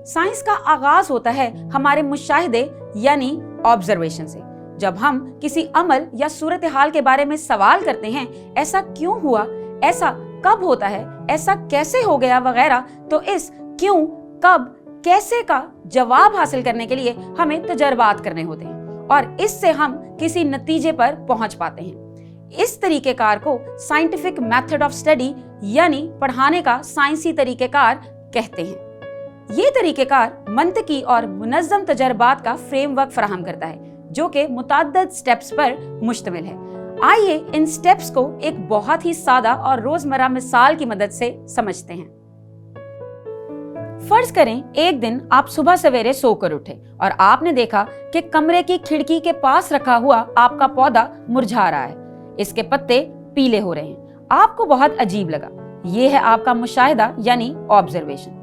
Science का आगाज होता है हमारे मुशाहिदे यानी ऑब्जर्वेशन से। जब हम किसी अमल या सूरत हाल के बारे में सवाल करते हैं, ऐसा क्यों हुआ, ऐसा कब होता है, ऐसा कैसे हो गया वगैरह, तो इस क्यों, कब, कैसे का जवाब हासिल करने के लिए हमें तजर्बात करने होते हैं और इससे हम किसी नतीजे पर पहुंच पाते हैं। इस तरीकेकार को साइंटिफिक मेथड ऑफ स्टडी यानी पढ़ाने का साइंसी तरीकेकार कहते हैं। ये तरीकेकार मंतकी और मुनज़्ज़म तजर्बात का फ्रेमवर्क फराहम करता है जो कि मुतअद्दिद स्टेप्स पर मुश्तमिल है। आइए इन स्टेप्स को एक बहुत ही सादा और रोजमर्रा मिसाल की मदद से समझते हैं। फर्ज करें एक दिन आप सुबह सवेरे सोकर उठे और आपने देखा कि कमरे की खिड़की के पास रखा हुआ आपका पौधा मुरझा रहा है, इसके पत्ते पीले हो रहे हैं। आपको बहुत अजीब लगा। यह है आपका मुशाहिदा यानी ऑब्जर्वेशन।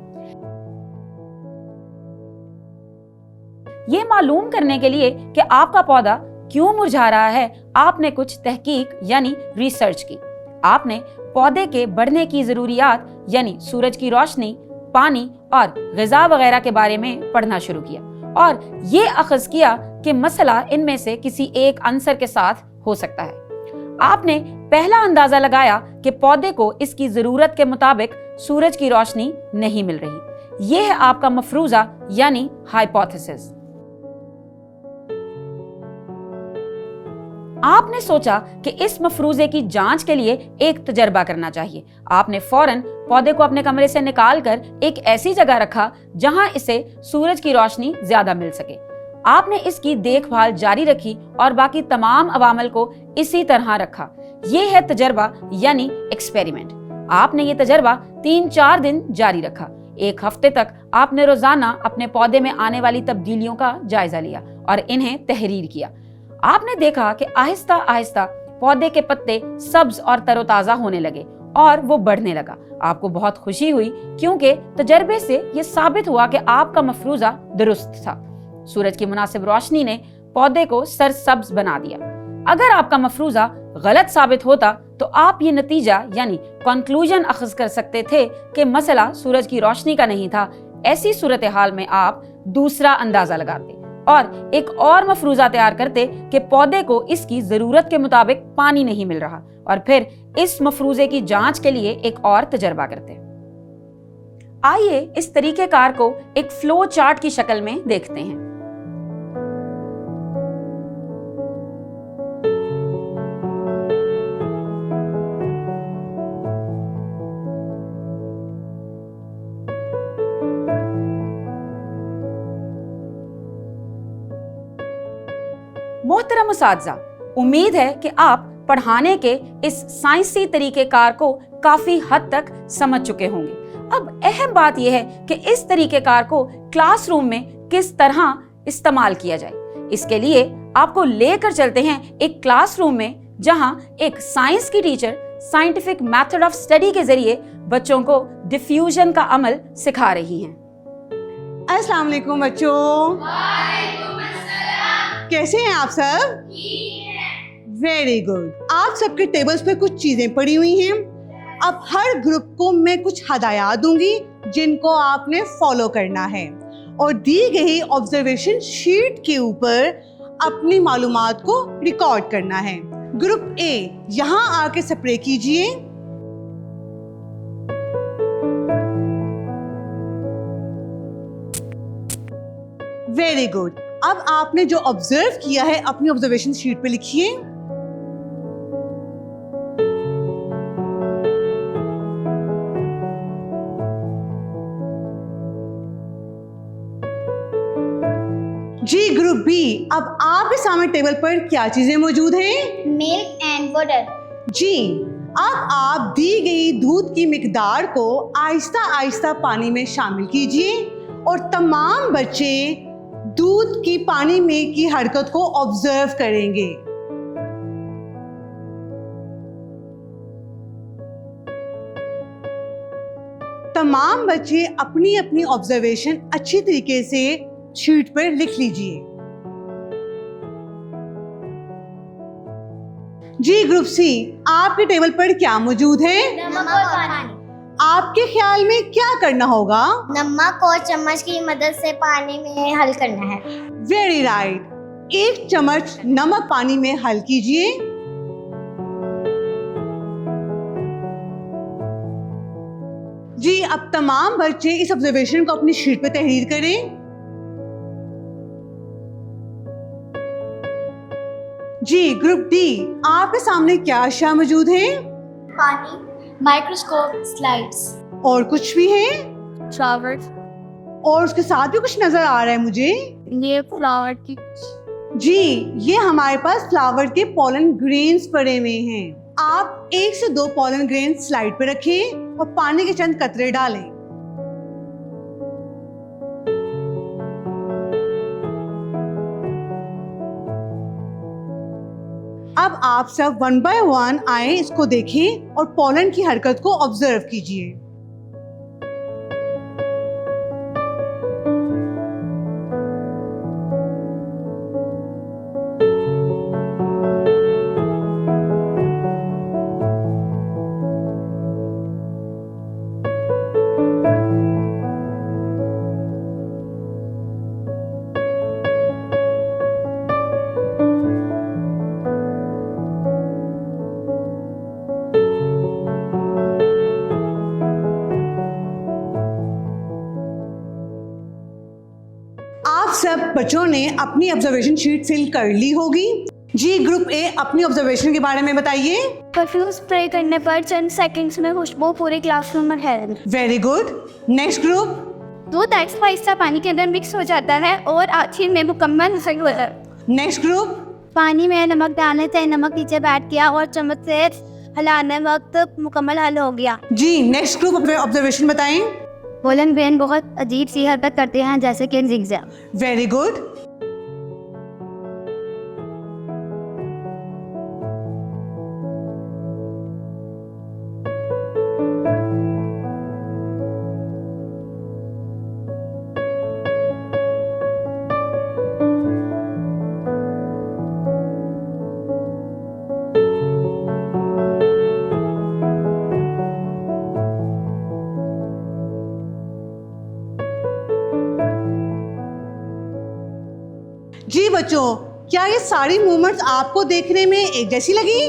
ये मालूम करने के लिए कि आपका पौधा क्यों मुरझा रहा है, आपने कुछ तहकीक यानी रिसर्च की। आपने पौधे के बढ़ने की जरूरियात यानी सूरज की रोशनी, पानी और ग़िज़ा वगैरह के बारे में पढ़ना शुरू किया और ये अखज़ किया कि मसला इनमें से किसी एक अंसर के साथ हो सकता है। आपने पहला अंदाजा लगाया कि पौधे को इसकी जरूरत के मुताबिक सूरज की रोशनी नहीं मिल रही। यह है आपका मफरूजा यानी हाइपोथेसिस। आपने सोचा कि इस मफरूजे की जांच के लिए एक तजर्बा करना चाहिए। आपने फौरन पौधे को अपने कमरे से निकालकर एक ऐसी जगह रखा जहां इसे सूरज की रोशनी ज्यादा मिल सके। आपने इसकी देखभाल जारी रखी और बाकी तमाम अवामल को इसी तरह रखा। यह है तजर्बा यानी एक्सपेरिमेंट। आपने ये तजर्बा 3-4 दिन जारी रखा। एक हफ्ते तक आपने रोजाना अपने पौधे में आने वाली तब्दीलियों का जायजा लिया और इन्हें तहरीर किया। आपने देखा कि आहिस्ता आहिस्ता पौधे के पत्ते सब्ज और तरोताजा होने लगे और वो बढ़ने लगा। आपको बहुत खुशी हुई क्योंकि तजर्बे से ये साबित हुआ कि आपका मफरूजा दुरुस्त था। सूरज की मुनासिब रोशनी ने पौधे को सरसब्ज बना दिया। अगर आपका मफरूजा गलत साबित होता तो आप ये नतीजा यानी कंक्लूजन अखज़ कर सकते थे कि मसला सूरज की रोशनी का नहीं था। ऐसी सूरत हाल में आप दूसरा अंदाजा लगाते और एक और मफरूजा तैयार करते कि पौधे को इसकी जरूरत के मुताबिक पानी नहीं मिल रहा और फिर इस मफरूजे की जांच के लिए एक और तजर्बा करते। आइए इस तरीकेकार को एक फ्लो चार्ट की शक्ल में देखते हैं। मोहतरम उस्ताज़ा, उम्मीद है कि आप पढ़ाने के इस साइंसी तरीकेकार को काफी हद तक समझ चुके होंगे। अब अहम बात यह है कि इस तरीकेकार को क्लासरूम में किस तरह इस्तेमाल किया जाए। इसके लिए आपको लेकर चलते हैं एक क्लासरूम में जहां एक साइंस की teacher scientific method of study के जरिए बच्चों को डिफ्यूजन का अमल सिखा रही हैं। अस्सलाम वालेकुम बच्चों। कैसे हैं आप सब? Very good. आप सबके टेबल्स पे कुछ चीजें पड़ी हुई हैं। अब हर ग्रुप को मैं कुछ हदायत दूंगी जिनको आपने फॉलो करना है और दी गई ऑब्जर्वेशन शीट के ऊपर अपनी मालूमात को रिकॉर्ड करना है। ग्रुप ए यहाँ आके स्प्रे कीजिए। Very good. अब आपने जो ऑब्जर्व किया है अपनी ऑब्जर्वेशन शीट पे लिखिए। जी ग्रुप बी, अब आपके सामने टेबल पर क्या चीजें मौजूद हैं? Milk and water. जी, अब आप दी गई दूध की मिकदार को आहिस्ता आहिस्ता पानी में शामिल कीजिए और तमाम बच्चे दूध की पानी में की हरकत को ऑब्जर्व करेंगे। तमाम बच्चे अपनी अपनी ऑब्जर्वेशन अच्छी तरीके से शीट पर लिख लीजिए। जी ग्रुप सी, आपके टेबल पर क्या मौजूद है? नमक और पानी। आपके ख्याल में क्या करना होगा? नमक और चम्मच की मदद से पानी में हल करना है। Very right. 1 चम्मच नमक पानी में हल कीजिए। जी, अब तमाम बच्चे इस ऑब्जर्वेशन को अपनी शीट पे तहरीर करें। जी, ग्रुप डी, आपके सामने क्या अशिया मौजूद है? पानी, माइक्रोस्कोप, स्लाइड्स, और कुछ भी है? फ्लावर, और उसके साथ भी कुछ नजर आ रहा है मुझे। ये फ्लावर की। जी, ये हमारे पास फ्लावर के पॉलन ग्रेन्स पड़े हुए हैं। आप 1 से 2 पॉलन ग्रेन स्लाइड पे रखें और पानी के चंद कतरे डालें। अब आप सब 1 बाय 1 आए, इसको देखें और पॉलन की हरकत को ऑब्जर्व कीजिए। आप सब बच्चों ने अपनी ऑब्जर्वेशन शीट फिल कर ली होगी। जी, ग्रुप ए, अपनी ऑब्जर्वेशन के बारे में बताइए। परफ्यूम स्प्रे करने पर चंद सेकंड्स में खुशबू पूरे क्लासरूम में फैल। Very good. Next group. दूध आहिस्ता पानी के अंदर मिक्स हो जाता है और आखिर में मुकम्मल हल हो जाता है। Next group. पानी में नमक डालने से नमक नीचे बैठ गया और चम्मच से हिलाने वक्त मुकम्मल हल हो गया। जी, नेक्स्ट ग्रुप अपने ऑब्जर्वेशन बताएं। पोलन ग्रेन बहुत अजीब सी हरकत करते हैं, जैसे कि जिगजैग। Very good. जी बच्चों, क्या ये सारी मूवमेंट्स आपको देखने में एक जैसी लगी?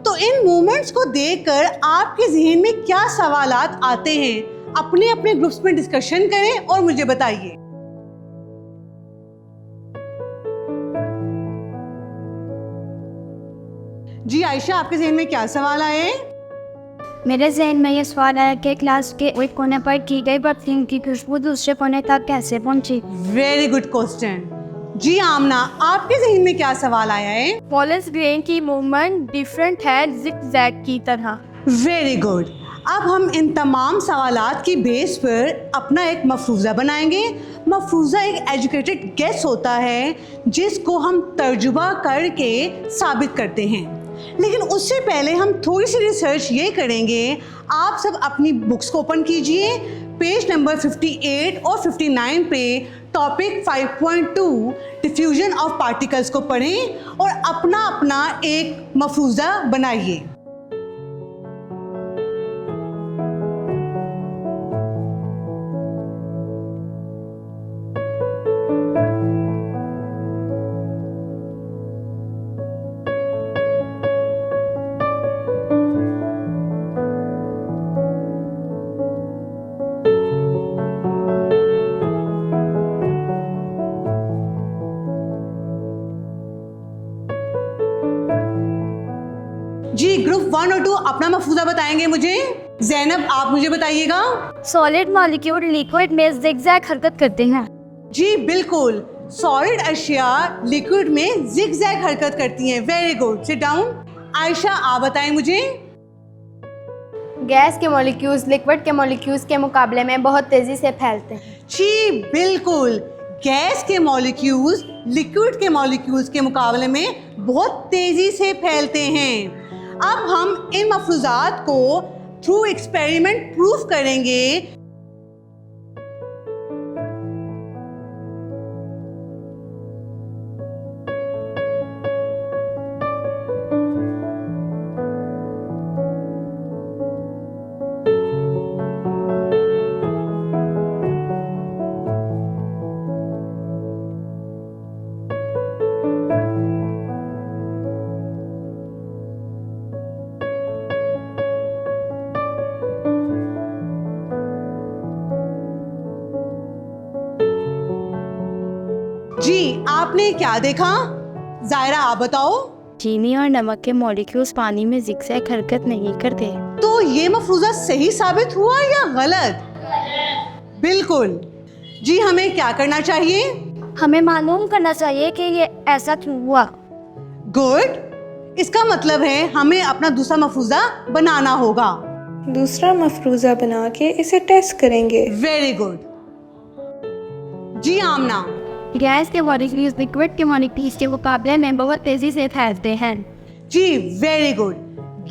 तो इन मूवमेंट्स को देखकर आपके जहन में क्या सवालात आते हैं? अपने अपने ग्रुप्स में डिस्कशन करें और मुझे बताइए। जी आयशा, आपके जहन में क्या सवाल आए? मेरे जहन में ये सवाल आया कि क्लास के एक कोने पर की गई परफ्यूम की खुशबू दूसरे कोने तक कैसे पहुंची। Very good question. जी आमना, आपके जहन में क्या सवाल आया है? पोलन ग्रेन की मूवमेंट डिफरेंट है जिगजैग की तरह। Very good. अब हम इन तमाम सवालात की बेस पर अपना एक मफरूज़ा बनाएंगे। मफरूज़ा एक एजुकेटेड गेस होता है जिसको हम तर्जुबा करके साबित करते हैं। लेकिन उससे पहले हम थोड़ी सी रिसर्च ये करेंगे। आप सब अपनी बुक्स को ओपन कीजिए, पेज नंबर 58 और 59 पे टॉपिक 5.2 डिफ्यूजन ऑफ पार्टिकल्स को पढ़ें और अपना अपना एक मफरूज़ा बनाइए। जी, ग्रुप 1 और 2 अपना मफरूज़ा बताएंगे मुझे। ज़ैनब, आप मुझे बताइएगा। सॉलिड मॉलिक्यूल लिक्विड में जिगजैग हरकत करते हैं। जी बिल्कुल, सॉलिड अशिया लिक्विड में जिगजैग हरकत करती हैं। Very good, sit down. Ayesha, आप बताएं मुझे। गैस के मॉलिक्यूल्स लिक्विड के मॉलिक्यूल्स के मुकाबले में बहुत तेज़ी से फैलते हैं। जी बिल्कुल, गैस के मॉलिक्यूल्स लिक्विड के मॉलिक्यूल्स के मुकाबले में बहुत तेज़ी से फैलते हैं। अब हम इन मफरूज़ात को थ्रू एक्सपेरिमेंट प्रूफ करेंगे। आपने क्या देखा? जायरा आप बताओ। चीनी और नमक के मॉलिक्यूल्स पानी में जिगजैग हरकत नहीं करते। तो ये मफरूजा सही साबित हुआ या गलत? बिल्कुल। जी हमें क्या करना चाहिए? हमें मालूम करना चाहिए कि ये ऐसा क्यों हुआ। गुड। इसका मतलब है हमें अपना दूसरा मफरूजा बनाना होगा। दूसरा मफरूज़ा बना के इसे टेस्ट करेंगे। Very good. जी आमना। गैस के मॉलिक्यूल्स लिक्विड के मॉलिक्यूल्स के मुकाबले में बहुत तेजी से फैलते हैं। जी वेरी गुड।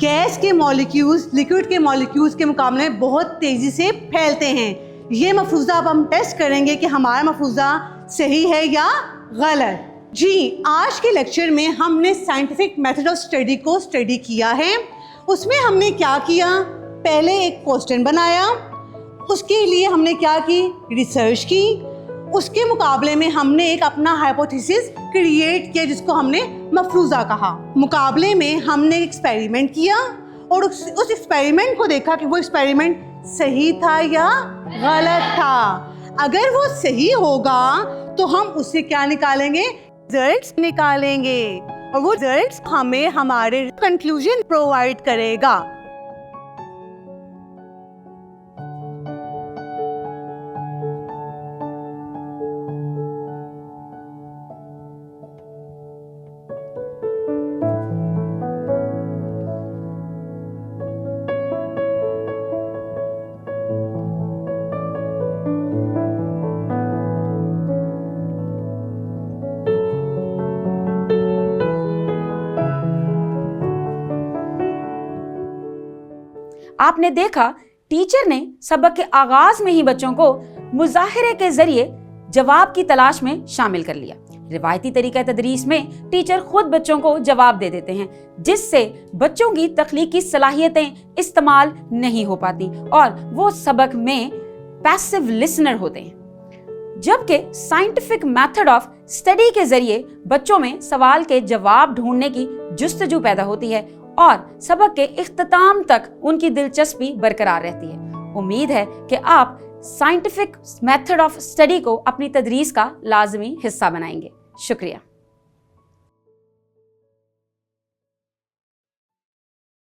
गैस के मॉलिक्यूल्स लिक्विड के मॉलिक्यूल्स के मुकाबले में बहुत तेजी से फैलते हैं। ये मफरूज़ा अब हम टेस्ट करेंगे कि हमारा मफरूज़ा सही है या गलत। जी आज के लेक्चर में हमने साइंटिफिक मेथड ऑफ स्टडी को स्टडी किया है। उसमें हमने क्या किया? पहले एक क्वेश्चन बनाया, उसके लिए हमने क्या की? रिसर्च की। उसके मुकाबले में हमने एक अपना हाइपोथेसिस क्रिएट किया जिसको हमने मफरूज़ा कहा। मुकाबले में हमने एक्सपेरिमेंट किया और उस एक्सपेरिमेंट को देखा कि वो एक्सपेरिमेंट सही था या गलत था। अगर वो सही होगा तो हम उससे क्या निकालेंगे? रिजल्ट्स निकालेंगे और वो रिजल्ट्स हमें हमारे कंक्लूजन प्रोवाइड करेगा। आपने देखा टीचर ने सबक के आगाज में ही बच्चों को मुजाहिरे के जरिए जवाब की तलाश में शामिल कर लिया। रिवायती तरीका तदरीस में टीचर खुद बच्चों को जवाब दे देते हैं, जिससे बच्चों की तख्लीकी सलाहियतें इस्तेमाल नहीं हो पाती और वो सबक में पैसिव लिसनर होते हैं। जबकि साइंटिफिक मेथड ऑफ स्टडी के जरिए बच्चों में सवाल के जवाब ढूंढने की जुस्तजू पैदा होती है और सबक के इख्तिताम तक उनकी दिलचस्पी बरकरार रहती है। उम्मीद है कि आप साइंटिफिक मेथड ऑफ स्टडी को अपनी तदरीस का लाजमी हिस्सा बनाएंगे। शुक्रिया।